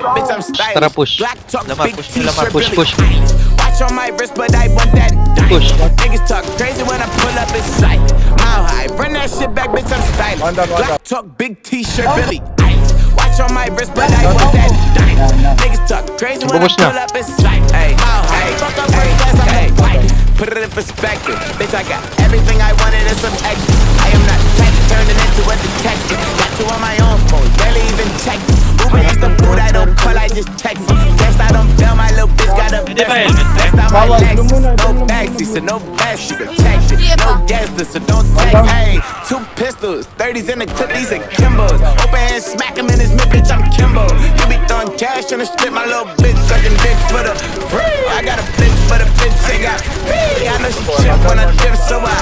Bitch, I'm stylish. Tara, push. Black talk, Lamar, big push nyo, Lamar. t-shirt, Push, Billy push. Eilish. Watch on my wrist, but I want that dime. Push. Niggas talk crazy when I pull up in sight. Mile high, run that shit back, bitch, I'm stylish. Black talk, big t-shirt, Billy Eilish. Watch on my wrist, but I want that dime. Niggas talk crazy when I Bubos na. pull up in sight. Hey, mile high, fuck up first class, I'm that white. Put it in perspective, bitch, I got everything I wanted and some extra. I am not type turning into a detective. Got two on my own phone, barely even check it. Uber is the food I don't call, I just text it. Guess I don't bail, my little bitch got a Hindi ba best. helmet? Next time my legs, no backseat, so no backseat protection. No gas, so don't text. Hey, 2 pistols, 30s in the clip, these are Kimbos. Open hand, smack him in his mid, bitch, I'm Kimbo. You be throwing cash on the strip, my little bitch sucking dick for the free. I got a bitch, but a bitch ain't got me. I know she chip when I dip, so I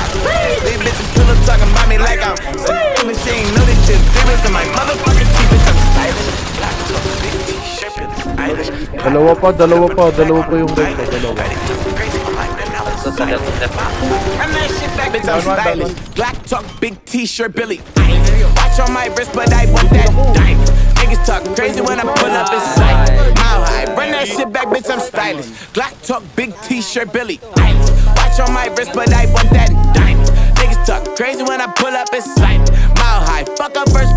these bitches pillow talking about me like I'm free. But she ain't know this shit, demons in my motherfucking teeth, bitch, I'm stylish. Black top, big t-shirt, Irish. Dalawa pa yung red ko, dalawa. Sa left, left. Run that shit back, bitch, I'm stylish. Black talk, big t-shirt, Billy Eilish. Watch on my wrist, but I want that dime. Niggas talk crazy when I pull up in sight. Mile high, run that shit back, bitch, I'm stylish. Black talk, big t-shirt, Billy Eilish. Watch on my wrist, but I want that dime. Niggas talk crazy when I pull up in sight. Mile high, fuck up first